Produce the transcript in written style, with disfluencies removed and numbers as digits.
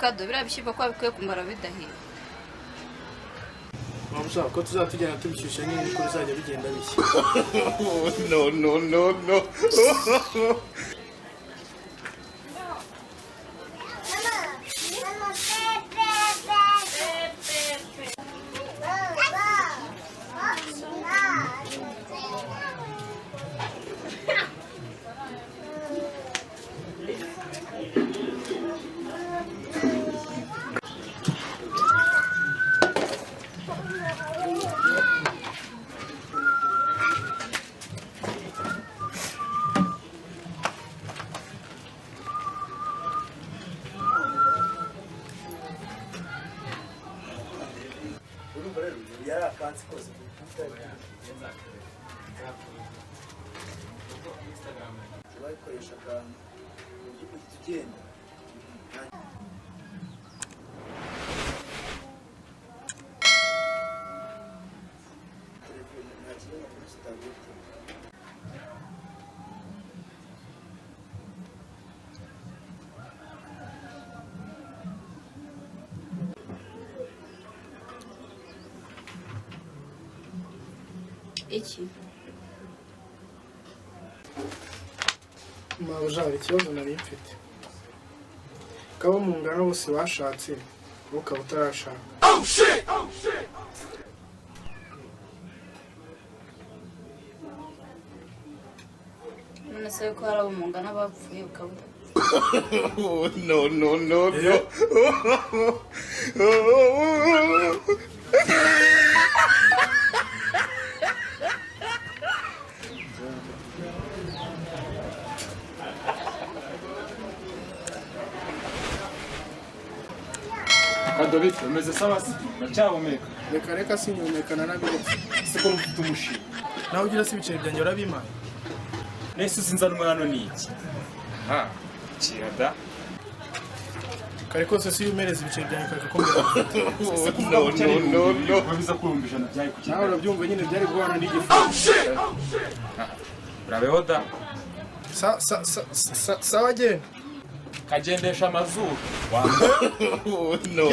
kado birabishyirwa kwa bikwiye kumara bidahiye. Ushaka ko tuzatujyana tubishyushya nyine ko bizajya bigenda bishya. No. Iki Mabujara ikibazo nari mfite. Kaba mu ngano bose bashatse ukaba utarashaka. Oh shit. none se ko hari abo mu ngano bapfuye ukabuta. No. Adobe umeze sawa se ndacyahumeka Reka sinyumekana nabiretse. siko mfite umushiro Nawe ugira se ibiceri byanjye urabima. nese sinzanwa hano niki kirada Kare kose si umereza ibiceri byanjye kakakomera. No. wabiza kurumbisha na byayi kuki Nawe urabyumva nyine byari guhana n'igifu. urabeho da Sawa genda. kagendesha amazuru No.